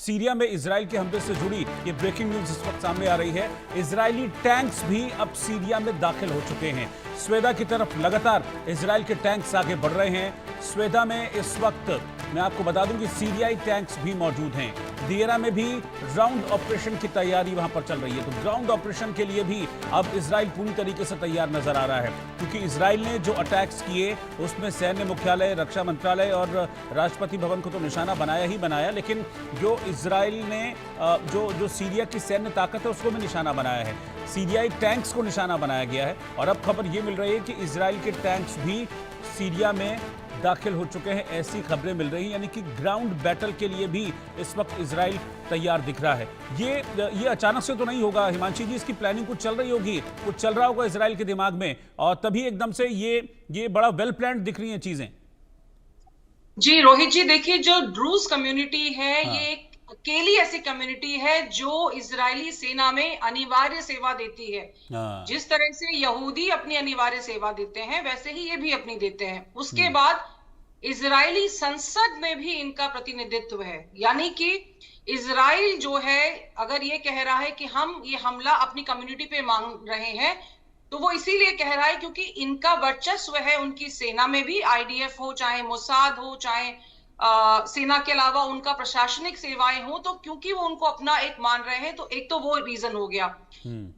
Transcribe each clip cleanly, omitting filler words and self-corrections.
Syria में Israel के हमले से जुड़ी ये ब्रेकिंग न्यूज इस वक्त सामने आ रही है। इजरायली टैंक्स भी अब सीरिया में दाखिल हो चुके हैं। स्वेदा की तरफ लगातार इजराइल के टैंक्स आगे बढ़ रहे हैं। स्वेदा में इस वक्त मैं आपको बता दूं कि सीरियाई टैंक्स भी मौजूद हैं। दियरा में भी ग्राउंड ऑपरेशन की तैयारी वहां पर चल रही है। तो ग्राउंड ऑपरेशन के लिए भी अब इजराइल पूरी तरीके से तैयार नजर आ रहा है, क्योंकि इजराइल ने जो अटैक्स किए उसमें सैन्य मुख्यालय, रक्षा मंत्रालय और राष्ट्रपति भवन को तो निशाना बनाया ही बनाया, लेकिन जो इजराइल ने जो सीरिया की सैन्य ताकत है उसको भी निशाना बनाया है। सीरियाई टैंक्स को निशाना बनाया गया है। और अब खबर ये मिल रही है कि इजराइल के टैंक्स भी सीरिया में दाखिल हो चुके हैं, ऐसी खबरें मिल रही हैं। यानी कि ग्राउंड बैटल के लिए भी इस वक्त इजराइल तैयार दिख रहा है। ये अचानक से तो नहीं होगा हिमांशी जी, इसकी प्लानिंग कुछ चल रही होगी, कुछ चल रहा होगा इजराइल के दिमाग में, और तभी एकदम से ये बड़ा वेल प्लान्ड दिख रही हैं चीजें। जी रोहित जी, देखिए जो ड्रूज कम्युनिटी है हाँ। ये अकेली ऐसी कम्युनिटी है जो इजरायली सेना में अनिवार्य सेवा देती है। हाँ। जिस तरह से यहूदी अपनी अनिवार्य सेवा देते हैं वैसे ही ये भी अपनी देते हैं। उसके हम्म। बाद इजरायली संसद में भी इनका प्रतिनिधित्व है। यानी कि इजराइल जो है अगर ये कह रहा है कि हम ये हमला अपनी कम्युनिटी पे मांग रहे हैं, तो वो इसीलिए कह रहा है क्योंकि इनका वर्चस्व है उनकी सेना में भी, आईडीएफ हो चाहे मोसाद हो चाहे सेना के अलावा उनका प्रशासनिक सेवाएं हो, तो क्योंकि वो उनको अपना एक मान रहे हैं, तो एक तो वो रीजन हो गया।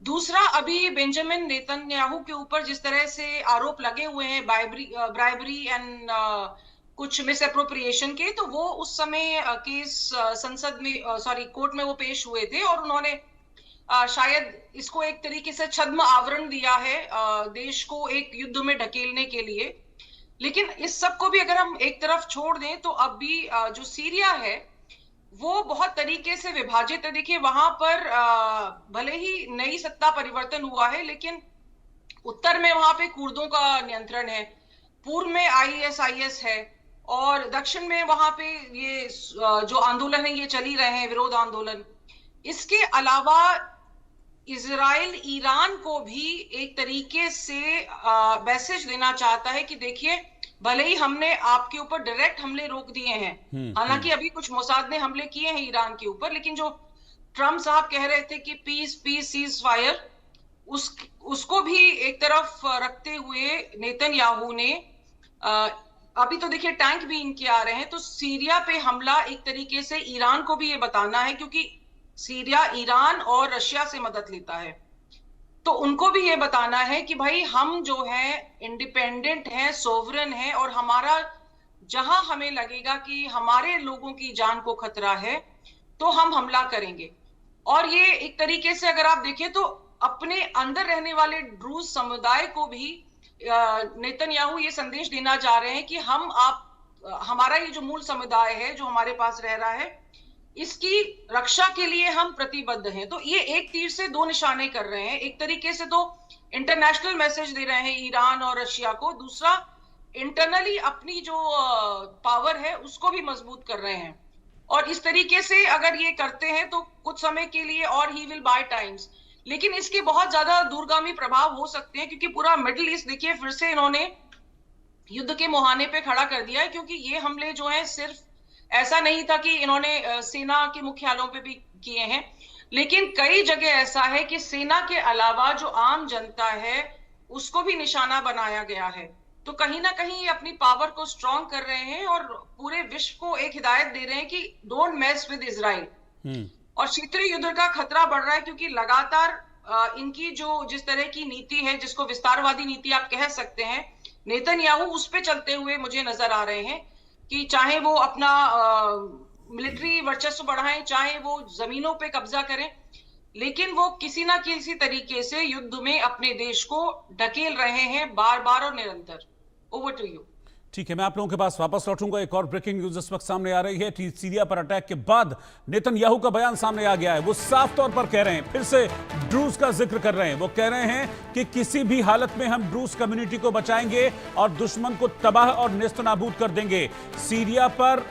दूसरा, अभी बेंजामिन नेतन्याहू के ऊपर जिस तरह से आरोप लगे हुए हैं ब्राइबरी एंड कुछ मिस अप्रोप्रिएशन के, तो वो उस समय केस संसद में सॉरी कोर्ट में वो पेश हुए थे और उन्होंने शायद इसको एक तरीके से छद्म आवरण दिया है देश को एक युद्ध में ढकेलने के लिए। लेकिन इस सब को भी अगर हम एक तरफ छोड़ दें तो अब भी जो सीरिया है वो बहुत तरीके से विभाजित है। देखिए वहां पर भले ही नई सत्ता परिवर्तन हुआ है, लेकिन उत्तर में वहां पे कुर्दों का नियंत्रण है, पूर्व में आईएसआईएस है, और दक्षिण में वहां पे ये जो आंदोलन है ये चली रहे हैं, विरोध आंदोलन। इसके अलावा इजराइल ईरान को भी एक तरीके से मैसेज देना चाहता है कि देखिए भले ही हमने आपके ऊपर डायरेक्ट हमले रोक दिए हैं, हालांकि अभी कुछ मोसाद ने हमले किए हैं ईरान के ऊपर, लेकिन जो ट्रम्प साहब कह रहे थे कि पीस पीस सीज फायर, उसको भी एक तरफ रखते हुए नेतन्याहू ने अभी तो देखिए टैंक भी इनके आ रहे हैं, तो सीरिया पे हमला एक तरीके से ईरान को भी ये बताना है, क्योंकि सीरिया ईरान और रशिया से मदद लेता है, तो उनको भी ये बताना है कि भाई हम जो है इंडिपेंडेंट हैं, सोवरेन हैं, और हमारा जहां हमें लगेगा कि हमारे लोगों की जान को खतरा है तो हम हमला करेंगे। और ये एक तरीके से अगर आप देखें तो अपने अंदर रहने वाले ड्रूज समुदाय को भी नेतन्याहू ये संदेश देना चाह रहे हैं कि हमारा ये जो मूल समुदाय है जो हमारे पास रह रहा है, इसकी रक्षा के लिए हम प्रतिबद्ध हैं। तो ये एक तीर से दो निशाने कर रहे हैं। एक तरीके से तो इंटरनेशनल मैसेज दे रहे हैं ईरान और रशिया को, दूसरा इंटरनली अपनी जो पावर है उसको भी मजबूत कर रहे हैं। और इस तरीके से अगर ये करते हैं तो कुछ समय के लिए और ही विल बाय टाइम्स, लेकिन इसके बहुत ज्यादा दूरगामी प्रभाव हो सकते हैं, क्योंकि पूरा मिडिल ईस्ट देखिए फिर से इन्होंने युद्ध के मुहाने पे खड़ा कर दिया है। क्योंकि ये हमले जो है सिर्फ ऐसा नहीं था कि इन्होंने सेना के मुख्यालयों पे भी किए हैं, लेकिन कई जगह ऐसा है कि सेना के अलावा जो आम जनता है उसको भी निशाना बनाया गया है। तो कहीं ना कहीं ये अपनी पावर को स्ट्रॉन्ग कर रहे हैं और पूरे विश्व को एक हिदायत दे रहे हैं कि डोंट मेस विद इजराइल। और क्षेत्रीय युद्ध का खतरा बढ़ रहा है, क्योंकि लगातार इनकी जो जिस तरह की नीति है, जिसको विस्तारवादी नीति आप कह सकते हैं, नेतन्याहू उस पे चलते हुए मुझे नजर आ रहे हैं कि चाहे वो अपना मिलिट्री वर्चस्व बढ़ाएं, चाहे वो जमीनों पे कब्जा करें, लेकिन वो किसी ना किसी तरीके से युद्ध में अपने देश को ढकेल रहे हैं बार बार और निरंतर। Over to you. ठीक है, मैं आप लोगों के पास वापस लौटूंगा। एक और ब्रेकिंग न्यूज इस वक्त सामने आ रही है। सीरिया पर अटैक के बाद नेतन्याहू का बयान सामने आ गया है। वो साफ तौर पर कह रहे हैं, फिर से ड्रूज का जिक्र कर रहे हैं। वो कह रहे हैं कि किसी भी हालत में हम ड्रूज कम्युनिटी को बचाएंगे और दुश्मन को तबाह और नेस्तनाबूद कर देंगे। सीरिया पर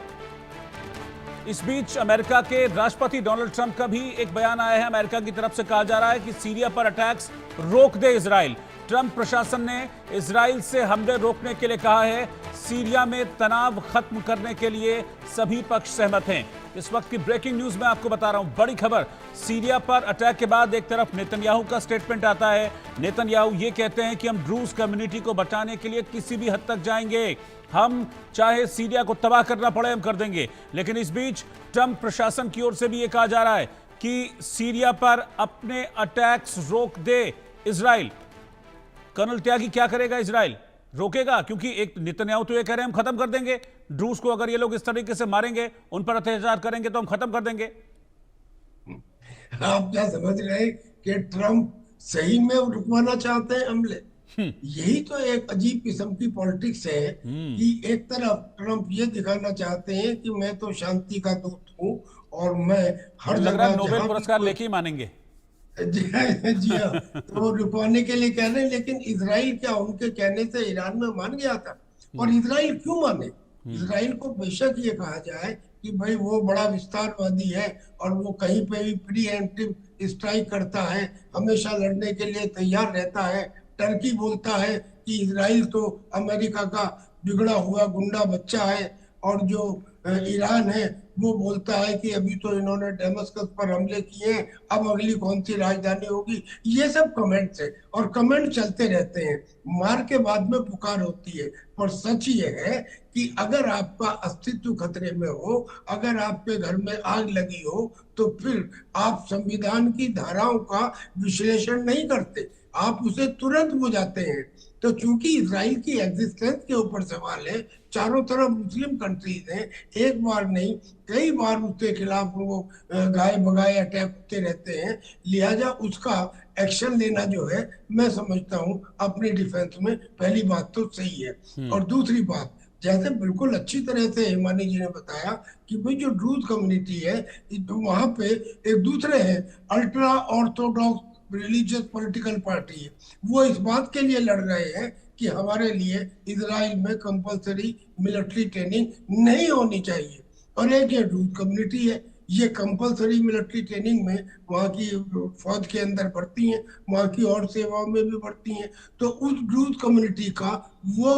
इस बीच अमेरिका के राष्ट्रपति डोनाल्ड ट्रंप का भी एक बयान आया है। अमेरिका की तरफ से कहा जा रहा है कि सीरिया पर अटैक्स रोक दे इजराइल। ट्रंप प्रशासन ने इजराइल से हमले रोकने के लिए कहा है। सीरिया में तनाव खत्म करने के लिए सभी पक्ष सहमत हैं। इस वक्त की ब्रेकिंग न्यूज में आपको बता रहा हूं, बड़ी खबर। सीरिया पर अटैक के बाद एक तरफ नेतन्याहू का स्टेटमेंट आता है। नेतन्याहू ये कहते हैं कि हम ड्रूज कम्युनिटी को बचाने के लिए किसी भी हद तक जाएंगे, हम चाहे सीरिया को तबाह करना पड़े हम कर देंगे। लेकिन इस बीच ट्रंप प्रशासन की ओर से भी ये कहा जा रहा है कि सीरिया पर अपने अटैक्स रोक दे इजराइल। कर्नल त्यागी, क्या करेगा इजराइल? रोकेगा? क्योंकि एक नेतन्याहू तो ये कह रहे हैं हम खत्म कर देंगे ड्रूज को, अगर ये लोग इस तरीके से मारेंगे, उन पर अत्याचार करेंगे तो हम खत्म कर देंगे। आप क्या समझ रहे हैं कि ट्रंप सही में रुकवाना चाहते हैं हमले? यही तो एक अजीब किस्म की पॉलिटिक्स है कि एक तरफ ट्रंप ये दिखाना चाहते हैं कि मैं तो शांति का दूत हूँ और मैं हर जगह नोबेल पुरस्कार लेके ही मानेंगे। जी हाँ, तो वो रुकवाने के लिए कह रहे हैं। लेकिन इजराइल क्या उनके कहने से ईरान में मान गया था? और इजराइल क्यों माने? इजराइल को बेशक ये कहा जाए कि भाई वो बड़ा विस्तारवादी है और वो कहीं पे भी प्रीएम्प्टिव स्ट्राइक करता है, हमेशा लड़ने के लिए तैयार रहता है। टर्की बोलता है कि इजराइल तो अमेरिका का बिगड़ा हुआ गुंडा बच्चा है, और जो ईरान है वो बोलता है कि अभी तो इन्होंने डेमस्कस पर हमले किए हैं, अब अगली कौन सी राजधानी होगी। ये सब कमेंट्स है और कमेंट चलते रहते हैं, मार के बाद में पुकार होती है। पर सच ये है कि अगर आपका अस्तित्व खतरे में हो, अगर आपके घर में आग लगी हो, तो फिर आप संविधान की धाराओं का विश्लेषण नहीं करते, आप उसे तुरंत बुझाते हैं। तो चूंकि इजराइल की एग्जिस्टेंस के ऊपर सवाल है, चारों तरफ मुस्लिम कंट्रीज हैं, एक बार नहीं कई बार उसके खिलाफ वो गाय बगाए अटैक होते रहते हैं, लिहाजा उसका एक्शन लेना जो है मैं समझता हूँ अपनी डिफेंस में पहली बात तो सही है। और दूसरी बात, जैसे बिल्कुल अच्छी तरह से हिमानी जी ने बताया कि भाई जो ड्रूज कम्युनिटी है वहां पे एक दूसरे है ultra Orthodox religious political party है, वो इस बात के लिए लड़ रहे हैं कि हमारे लिए इजराइल में कंपलसरी मिलिट्री ट्रेनिंग नहीं होनी चाहिए। और एक ये ड्रूज कम्युनिटी है, ये कंपलसरी मिलिट्री ट्रेनिंग में वहाँ की फौज के अंदर भर्ती हैं, वहाँ की और सेवाओं में भी भर्ती हैं। तो उस ड्रूज कम्युनिटी का वो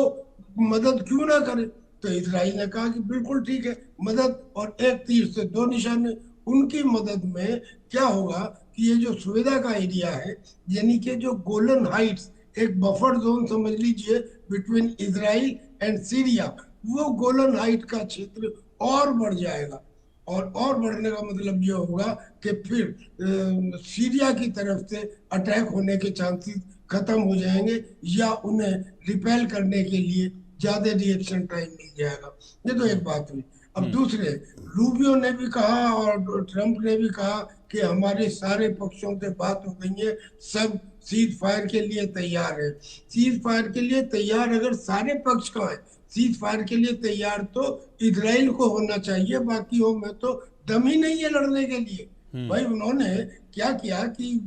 मदद क्यों ना करे? तो इजराइल ने कहा कि बिल्कुल ठीक है, मदद, और एक तीर से दो निशाने। उनकी मदद में क्या होगा कि ये जो सुवेदा का एरिया है, यानी कि जो गोलन हाइट्स, एक बफर जोन समझ लीजिए बिटवीन इजराइल एंड सीरिया, वो गोलन हाइट का क्षेत्र और बढ़ जाएगा। और बढ़ने का मतलब ये होगा कि फिर सीरिया की तरफ से अटैक होने के चांसेस खत्म हो जाएंगे, या उन्हें रिपेल करने के लिए ज्यादा रिएक्शन टाइम मिल जाएगा। ये तो एक बात हुई। अब दूसरे, रूबियो ने भी कहा और ट्रंप ने भी कहा कि हमारे सारे पक्षों से बात हो गई है, सब सीज फायर के लिए तैयार है। सीज फायर के लिए तैयार अगर सारे पक्ष का है, सीज फायर के लिए तैयार तो इजराइल को होना चाहिए, बाकियों में तो दम ही नहीं है लड़ने के लिए। भाई उन्होंने क्या किया कि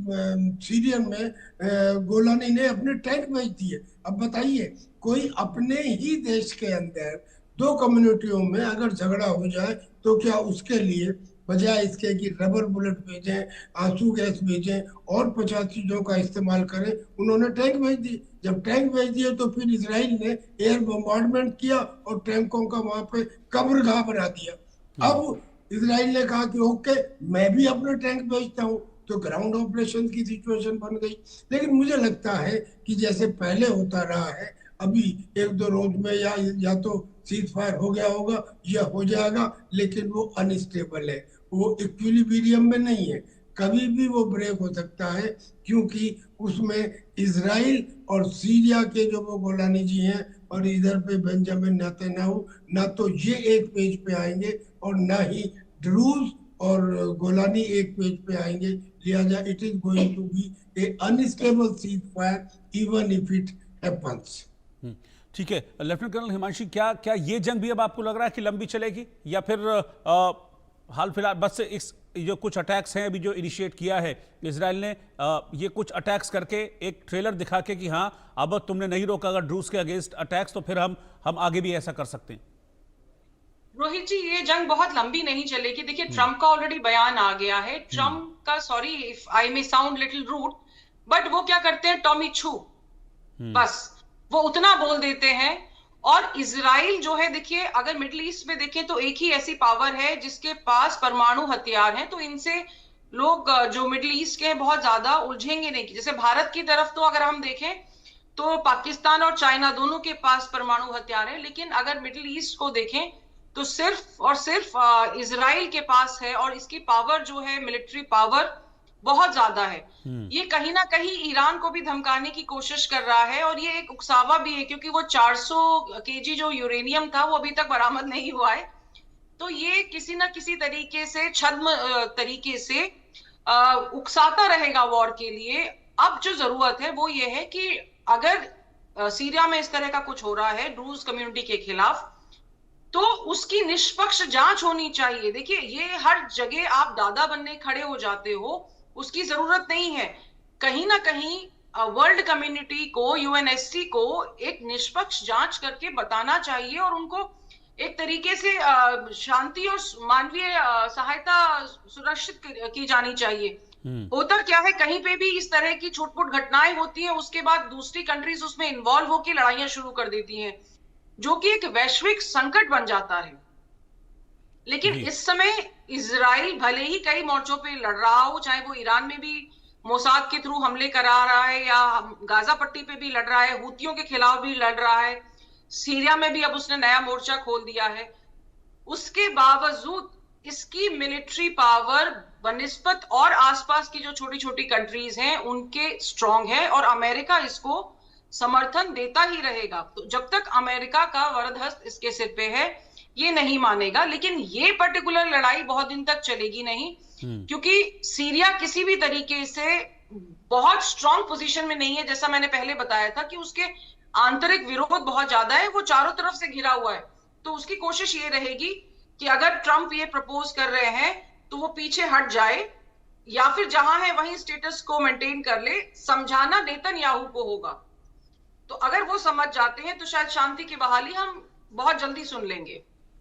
सीरियन में गोलानी ने अपने टैंक भेज दिए। अब बताइए, कोई अपने ही देश के अंदर दो कम्युनिटियों में अगर झगड़ा हो जाए तो क्या उसके लिए बजाय इसके कि रबर बुलेट भेजें, आंसू गैस भेजें और 50 चीजों का इस्तेमाल करें, उन्होंने टैंक भेज दिए। जब टैंक भेज दिए तो फिर इजराइल ने एयर बम्बार्डमेंट किया और टैंकों का वहां पे कब्रगाह बना दिया। अब इजराइल ने कहा कि ओके, मैं भी अपने टैंक भेजता हूँ, तो ग्राउंड ऑपरेशन की सिचुएशन बन गई। लेकिन मुझे लगता है कि जैसे पहले होता रहा है, अभी एक दो रोज में या तो सीज फायर हो गया होगा या हो जाएगा, लेकिन वो अनस्टेबल है, वो इक्विलिब्रियम में नहीं है, कभी भी वो ब्रेक हो सकता है, क्योंकि उसमें इजराइल और सीरिया के जो वो गोलानी जी हैं और इधर पे बेंजामिन नेतन्याहू, ना तो ये एक पेज पे आएंगे और ना ही ड्रूज और गोलानी एक पेज पे आएंगे। लिहाजा it is going to be a unstable ceasefire even if it happens. ठीक है लेफ्टिनेंट कर्नल हिमांशी, क्या ये जंग भी अब आपको लग रहा है कि लंबी चलेगी, या फिर हाल फिलहाल बस इस जो कुछ अटैक्स हैं अभी जो इनिशिएट किया है इजराइल ने, ये कुछ अटैक्स करके एक ट्रेलर दिखा के कि हाँ अब तुमने नहीं रोका अगर ड्रूज के अगेंस्ट अटैक्स, तो फिर हम आगे भी ऐसा कर सकते हैं? रोहित जी, ये जंग बहुत लंबी नहीं चलेगी। देखिए, ट्रंप का ऑलरेडी बयान आ गया है। ट्रंप का, sorry if I may sound little rude, but वो क्या करते हैं, टॉमी छू, बस वो उतना बोल देते हैं। और इजराइल जो है, देखिए अगर मिडिल ईस्ट में देखें तो एक ही ऐसी पावर है जिसके पास परमाणु हथियार हैं, तो इनसे लोग जो मिडिल ईस्ट के हैं बहुत ज्यादा उलझेंगे नहीं। जैसे भारत की तरफ तो अगर हम देखें तो पाकिस्तान और चाइना दोनों के पास परमाणु हथियार है, लेकिन अगर मिडिल ईस्ट को देखें तो सिर्फ और सिर्फ इजराइल के पास है, और इसकी पावर जो है, मिलिट्री पावर बहुत ज्यादा है। ये कहीं ना कहीं ईरान को भी धमकाने की कोशिश कर रहा है, और ये एक उकसावा भी है क्योंकि वो 400 केजी जो यूरेनियम था वो अभी तक बरामद नहीं हुआ है। तो ये किसी ना किसी तरीके से छद्म तरीके से उकसाता रहेगा वॉर के लिए। अब जो जरूरत है वो ये है कि अगर सीरिया में इस तरह का कुछ हो रहा है ड्रूज कम्युनिटी के खिलाफ, तो उसकी निष्पक्ष जांच होनी चाहिए। देखिए ये हर जगह आप दादा बनने खड़े हो जाते हो, उसकी जरूरत नहीं है। कहीं ना कहीं वर्ल्ड कम्युनिटी को, यूएनएससी को एक निष्पक्ष जांच करके बताना चाहिए, और उनको एक तरीके से शांति और मानवीय सहायता सुनिश्चित की जानी चाहिए। होता क्या है, कहीं पे भी इस तरह की छुटपुट घटनाएं होती हैं, उसके बाद दूसरी कंट्रीज उसमें इन्वॉल्व होकर लड़ाइयां शुरू कर देती हैं, जो कि एक वैश्विक संकट बन जाता है। लेकिन इस समय इजराइल भले ही कई मोर्चों पे लड़ रहा हो, चाहे वो ईरान में भी मोसाद के थ्रू हमले करा रहा है, या गाजा पट्टी पे भी लड़ रहा है, हूतियों के खिलाफ भी लड़ रहा है, सीरिया में भी अब उसने नया मोर्चा खोल दिया है, उसके बावजूद इसकी मिलिट्री पावर बनिस्बत और आसपास की जो छोटी छोटी कंट्रीज हैं उनके स्ट्रांग है, और अमेरिका इसको समर्थन देता ही रहेगा। तो जब तक अमेरिका का वरद हस्त इसके सिर पे है ये नहीं मानेगा। लेकिन ये पर्टिकुलर लड़ाई बहुत दिन तक चलेगी नहीं, क्योंकि सीरिया किसी भी तरीके से बहुत स्ट्रांग पोजीशन में नहीं है। जैसा मैंने पहले बताया था कि उसके आंतरिक विरोध बहुत ज्यादा है, वो चारों तरफ से घिरा हुआ है। तो उसकी कोशिश ये रहेगी कि अगर ट्रंप ये प्रपोज कर रहे हैं तो वो पीछे हट जाए, या फिर जहां है वहीं स्टेटस को मेंटेन कर ले। समझाना नेतन्याहू को होगा। तो अगर वो समझ जाते हैं तो शायद शांति की बहाली हम बहुत जल्दी सुन लेंगे।